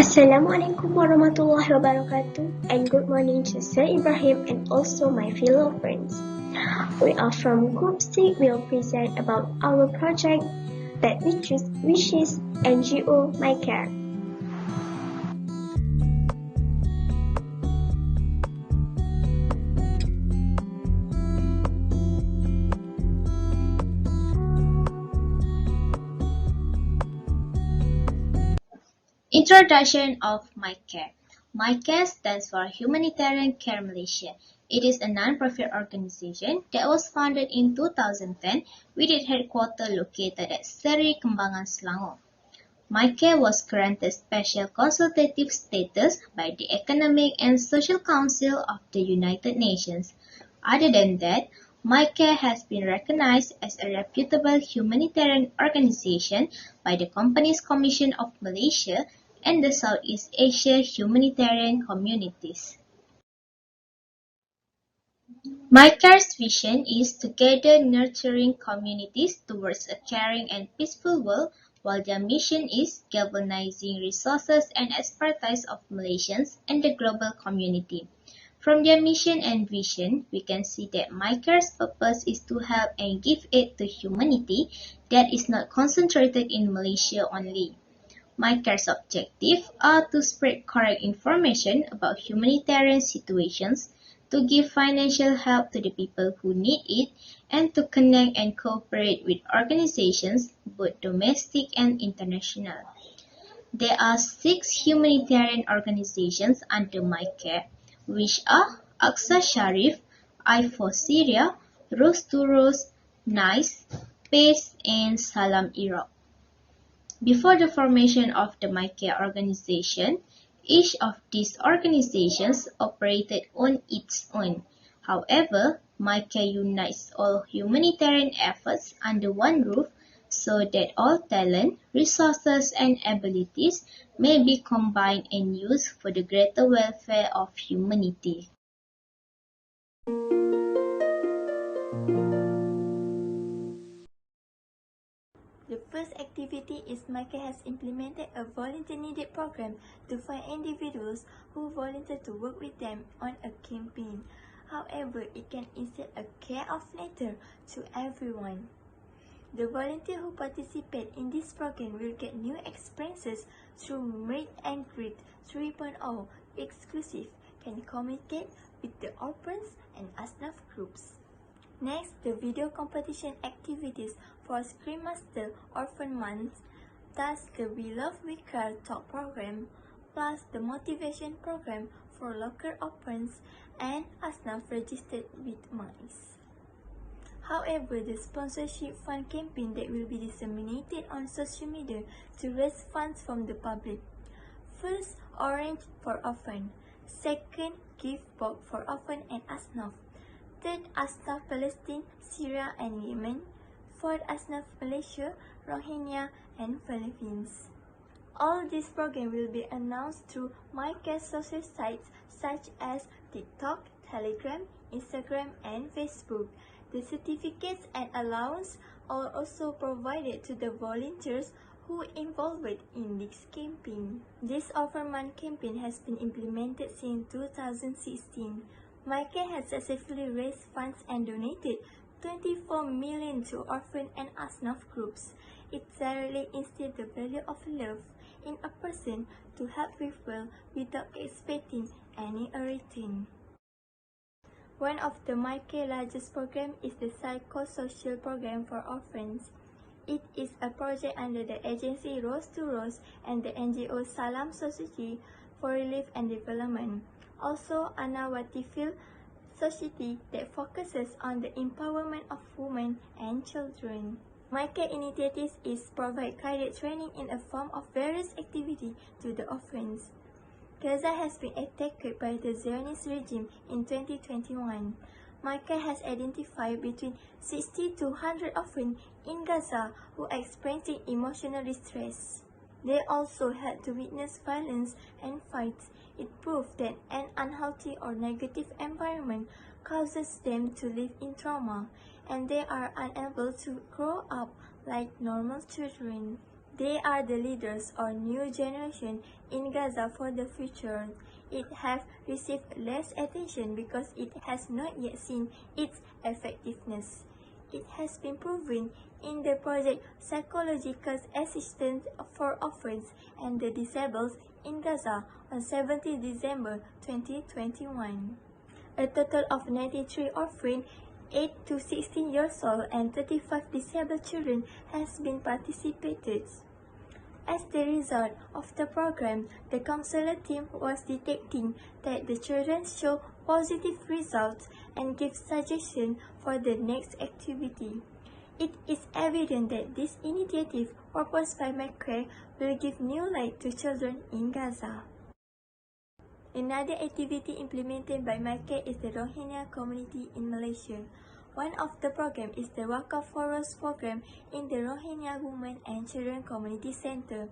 Assalamualaikum warahmatullahi wabarakatuh, and good morning to Sir Ibrahim and also my fellow friends. We are from Group C. Will present about our project that which is NGO My Care. Introduction of MyCare. MyCare stands for Humanitarian Care Malaysia. It is a non-profit organization that was founded in 2010 with its headquarters located at Seri Kembangan, Selangor. MyCare was granted special consultative status by the Economic and Social Council of the United Nations. Other than that, MyCare has been recognized as a reputable humanitarian organization by the Companies Commission of Malaysia and the Southeast Asia humanitarian communities. MyCare's vision is to gather nurturing communities towards a caring and peaceful world, while their mission is galvanizing resources and expertise of Malaysians and the global community. From their mission and vision, we can see that MyCare's purpose is to help and give aid to humanity that is not concentrated in Malaysia only. MyCare's objectives are to spread correct information about humanitarian situations, to give financial help to the people who need it, and to connect and cooperate with organizations, both domestic and international. There are 6 humanitarian organizations under MyCare, which are Aqsa Sharif, Eye for Syria, Rose to Rose, NICE, PACE, and Salam Iraq. Before the formation of the MyCare organization, each of these organizations operated on its own. However, MyCare unites all humanitarian efforts under one roof so that all talent, resources, and abilities may be combined and used for the greater welfare of humanity. The first activity is MyCare has implemented a volunteer needed program to find individuals who volunteer to work with them on a campaign. However, it can instead a care of nature to everyone. The volunteer who participate in this program will get new experiences through Meet and Greet 3.0 exclusive, can communicate with the orphans and ASNAF groups. Next, the video competition activities for Screen Master Orphan Month, thus the We Love We Care Talk program, plus the motivation program for local orphans and ASNAF registered with MICE. However, the sponsorship fund campaign that will be disseminated on social media to raise funds from the public. First, Orange for Orphan. Second, Gift Box for Orphan and ASNAF. Third, ASNAF Palestine, Syria and Yemen. Fourth, ASNAF Malaysia, Rohingya and Philippines. All these programs will be announced through MyCare social sites such as TikTok, Telegram, Instagram and Facebook. The certificates and allowance are also provided to the volunteers who involved in this campaign. This Orphan Month campaign has been implemented since 2016. MyCare has successfully raised funds and donated 24 million to orphan and ASNAF groups. It thoroughly instills the value of love in a person to help people without expecting any return. One of the MyCare largest programs is the Psychosocial Program for Orphans. It is a project under the agency Rose to Rose and the NGO Salam Society for Relief and Development. Also, Anawati Field Society that focuses on the empowerment of women and children. MyCare initiatives is provide career training in a form of various activities to the orphans. Gaza has been attacked by the Zionist regime in 2021. MyCare has identified between 60 to 100 orphans in Gaza who are experiencing emotional distress. They also had to witness violence and fights. It proved that an unhealthy or negative environment causes them to live in trauma, and they are unable to grow up like normal children. They are the leaders or new generation in Gaza for the future. It has received less attention because it has not yet seen its effectiveness. It has been proven in the project Psychological Assistance for Orphans and the Disabled in Gaza on 17 December 2021. A total of 93 orphans 8 to 16 years old and 35 disabled children has been participated. As the result of the program, the counselor team was detecting that the children show positive results and give suggestions for the next activity. It is evident that this initiative proposed by McCray will give new light to children in Gaza. Another activity implemented by McCray is the Rohingya community in Malaysia. One of the programs is the Wakaf Forest program in the Rohingya Women and Children Community Center.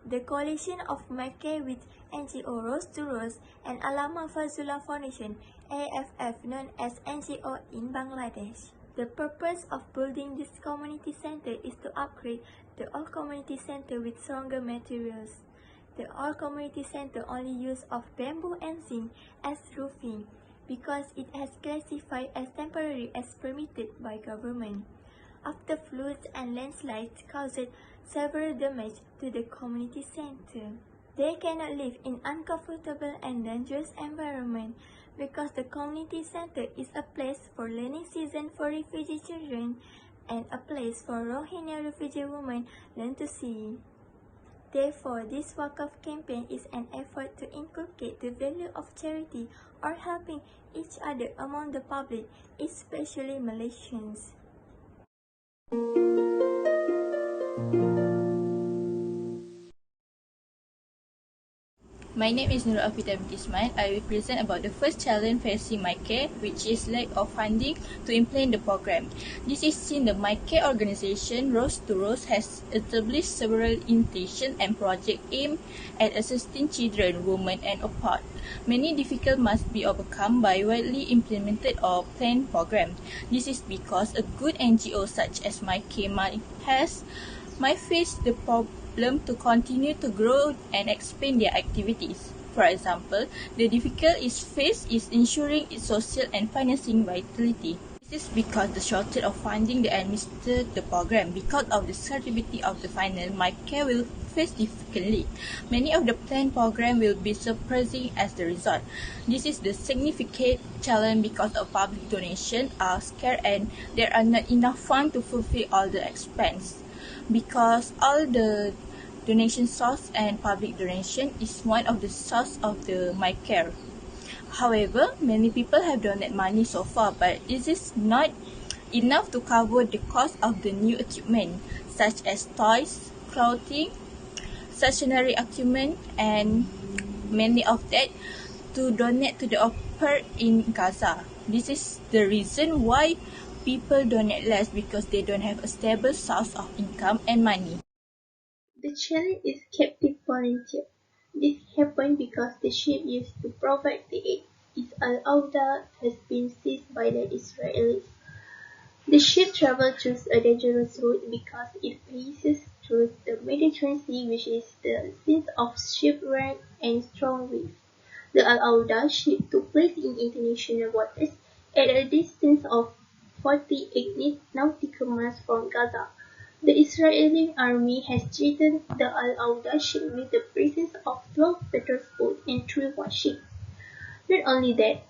The coalition of McCray with NGO Rose to Rose and Alama Fazullah Foundation AFF known as NGO in Bangladesh. The purpose of building this community center is to upgrade the old community center with stronger materials. The old community center only used of bamboo and zinc as roofing because it has classified as temporary as permitted by government. After floods and landslides caused several damage to the community center. They cannot live in uncomfortable and dangerous environment because the community center is a place for learning season for refugee children and a place for Rohingya refugee women learn to see. Therefore, this Wakaf campaign is an effort to inculcate the value of charity or helping each other among the public, especially Malaysians. My name is Nurul Afida Ismail. I will present about the first challenge facing MyCare, which is lack of funding to implement the program. This is since the MyCare organization, Rose to Rose, has established several initiatives and projects aimed at assisting children, women, and apart. Many difficulties must be overcome by widely implemented or planned programs. This is because a good NGO such as MyCare might face the problem to continue to grow and expand their activities. For example, the difficulty faced is ensuring its social and financing vitality. This is because the shortage of funding to administer the program. Because of the certificate of the final, MyCare will face difficulty. Many of the planned program will be surprising as the result. This is the significant challenge because of public donation are scarce and there are not enough funds to fulfill all the expense. Because all the donation source and public donation is one of the source of the MyCare. However, many people have donated money so far, but this is not enough to cover the cost of the new equipment, such as toys, clothing, stationery equipment, and many of that to donate to the poor in Gaza. This is the reason why people donate less because they don't have a stable source of income and money. The challenge is captive volunteer. This happened because the ship used to provide the aid is Al-Auda has been seized by the Israelis. The ship traveled through a dangerous route because it passes through the Mediterranean Sea, which is the scene of shipwreck and strong winds. The Al-Auda ship took place in international waters at a distance of 48 nautical miles from Gaza. The Israeli army has threatened the Al-Auda ship with the presence of 12 patrol boats and 3 warships. Not only that,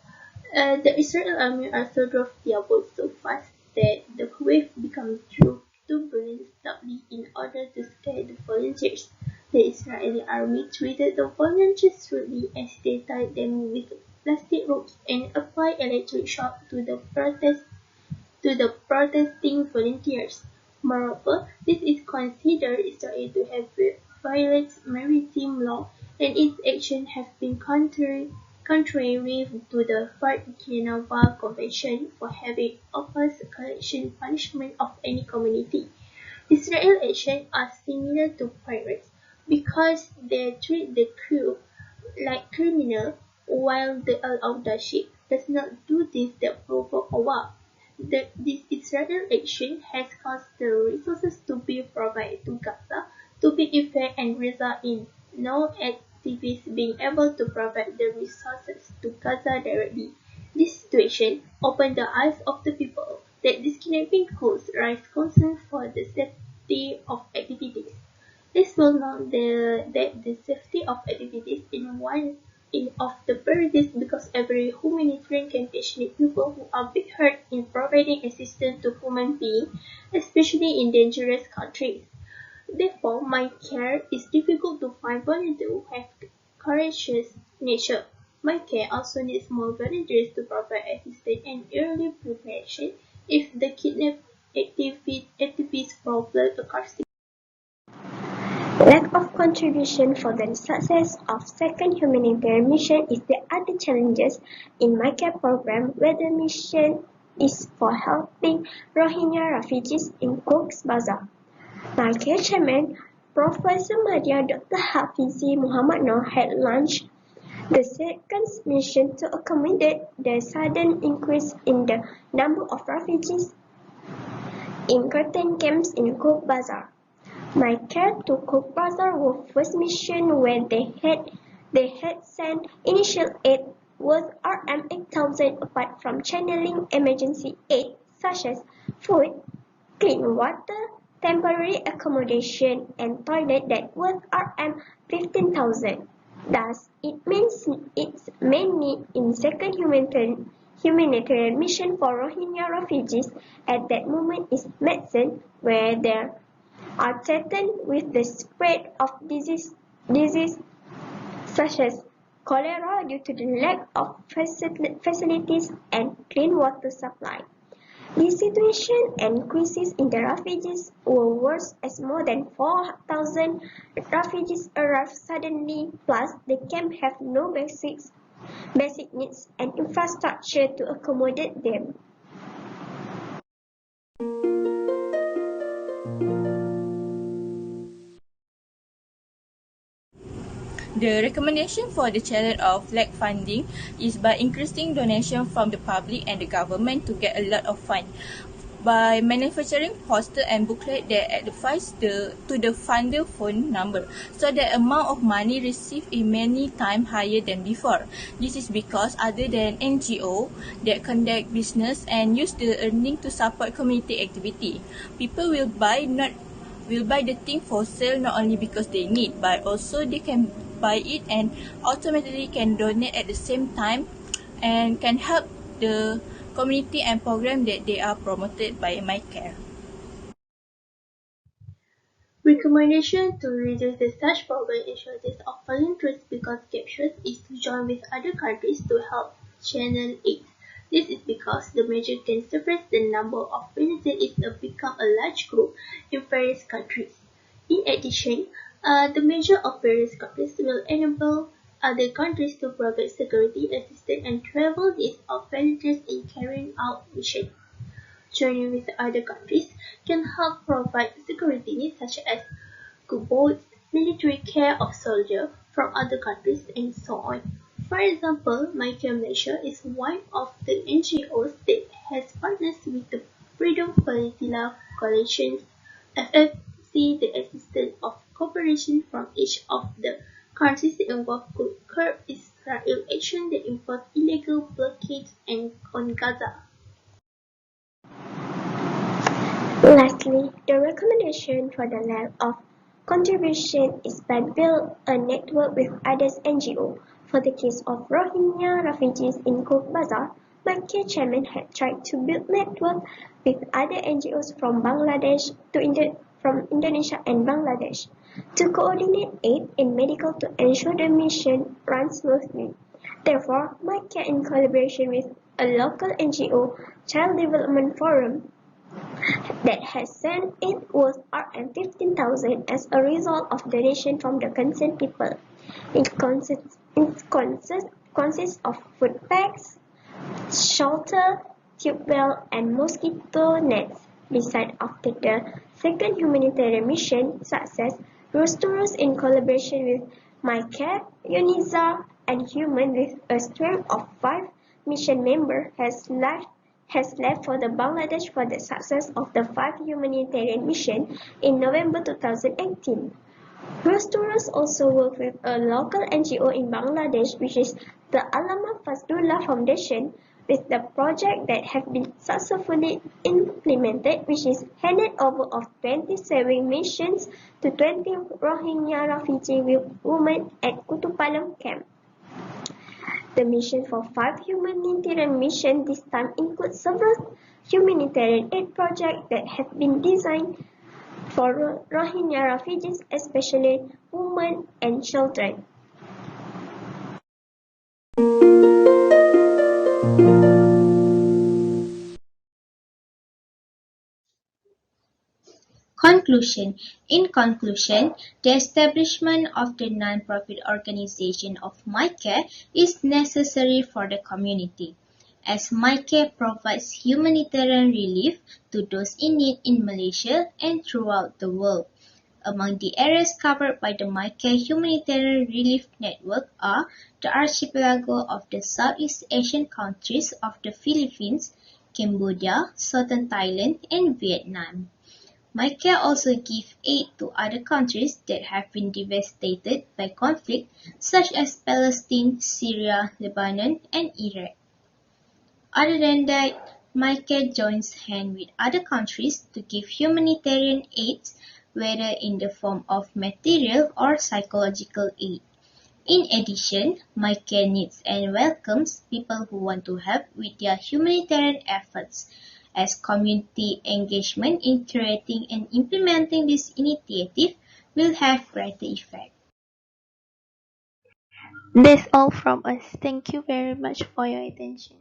the Israeli army also drove their boats so fast that the wave became turbulent sharply in order to scare the volunteers. The Israeli army treated the volunteers rudely as they tied them with plastic ropes and applied electric shock to the protesting volunteers. Moreover, this is considered Israel to have violated maritime law, and its actions have been contrary to the 4th Geneva Convention for having opposed collection punishment of any community. Israel's actions are similar to pirates because they treat the crew like criminals, while the Al-Auda ship does not do this that provoke a war. This Israeli action has caused the resources to be provided to Gaza to be effective and result in no activists being able to provide the resources to Gaza directly. This situation opened the eyes of the people that this kidnapping could raise concern for the safety of activities. It's well known that the safety of activities in one of the priorities because every humanitarian campaign needs people who are being hurt in providing assistance to human beings, especially in dangerous countries. Therefore, my care is difficult to find volunteers who have courageous nature. My care also needs more volunteers to provide assistance and early preparation if the kidnap activist problem occurs. Lack of contribution for the success of second humanitarian mission is the other challenges in my care program, where the mission is for helping Rohingya refugees in Cox's Bazar. My care chairman, Professor Madya Dr. Hafizi Muhammad Noor, had launched the second mission to accommodate the sudden increase in the number of refugees in curtain camps in Cox's Bazar. My care to Cox's Bazar was first mission where they had sent initial aid worth Rm 8,000 apart from channeling emergency aid such as food, clean water, temporary accommodation, and toilet that worth Rm 15,000. Thus, it means its main need in second humanitarian mission for Rohingya refugees at that moment is medicine, where there are threatened with the spread of disease such as cholera due to the lack of facilities and clean water supply. This situation and crisis in the refugees were worse as more than 4,000 refugees arrived suddenly, plus the camp have no basic needs and infrastructure to accommodate them. The recommendation for the challenge of lack funding is by increasing donation from the public and the government to get a lot of fund. By manufacturing poster and booklet that advise to the funder phone number, so the amount of money received is many times higher than before. This is because other than NGO that conduct business and use the earning to support community activity, people will buy the thing for sale not only because they need, but also they can buy it and automatically can donate at the same time and can help the community and program that they are promoted by MyCare. Recommendation to reduce the such program initiatives of volunteers because captures is to join with other countries to help channel aid. This is because the measure can suppress the number of volunteers if become a large group in various countries. In addition, the measure of various countries will enable other countries to provide security assistance and travel needs of volunteers in carrying out missions. Joining with other countries can help provide security needs such as boats, military care of soldiers from other countries, and so on. For example, MyCare Malaysia is one of the NGOs that has partners with the Freedom Peninsula Coalition FFC. The assistance of cooperation from each of the countries involved could curb Israel action that impose illegal blockades on Gaza. Lastly, the recommendation for the lack of contribution is by build a network with other NGOs. For the case of Rohingya refugees in Cox's Bazar, my care chairman had tried to build network with other NGOs from from Indonesia and Bangladesh to coordinate aid and medical to ensure the mission runs smoothly. Therefore, my care in collaboration with a local NGO, Child Development Forum, that has sent it worth Rm 15,000 as a result of donation from the concerned people. It consists of food packs, shelter, tube well, and mosquito nets. Besides, after the second humanitarian mission success, Rosturus in collaboration with MyCare, UNIZA, and Human with a strength of 5 mission members has left for the Bangladesh for the success of the 5 humanitarian mission in November 2018. Restaurants also work with a local NGO in Bangladesh, which is the Alama Fazlullah Foundation, with the project that have been successfully implemented, which is handed over of 20 sewing machines to 20 Rohingya refugee women at Kutupalam camp. The mission for 5 humanitarian missions this time includes several humanitarian aid projects that have been designed for Rohingya refugees, especially women and children. Conclusion. In conclusion, the establishment of the non-profit organization of MyCare is necessary for the community, as MyCare provides humanitarian relief to those in need in Malaysia and throughout the world. Among the areas covered by the MyCare Humanitarian Relief Network are the archipelago of the Southeast Asian countries of the Philippines, Cambodia, southern Thailand, and Vietnam. MyCare also gives aid to other countries that have been devastated by conflict, such as Palestine, Syria, Lebanon, and Iraq. Other than that, MyCare joins hands with other countries to give humanitarian aid, whether in the form of material or psychological aid. In addition, MyCare needs and welcomes people who want to help with their humanitarian efforts, as community engagement in creating and implementing this initiative will have greater effect. That's all from us. Thank you very much for your attention.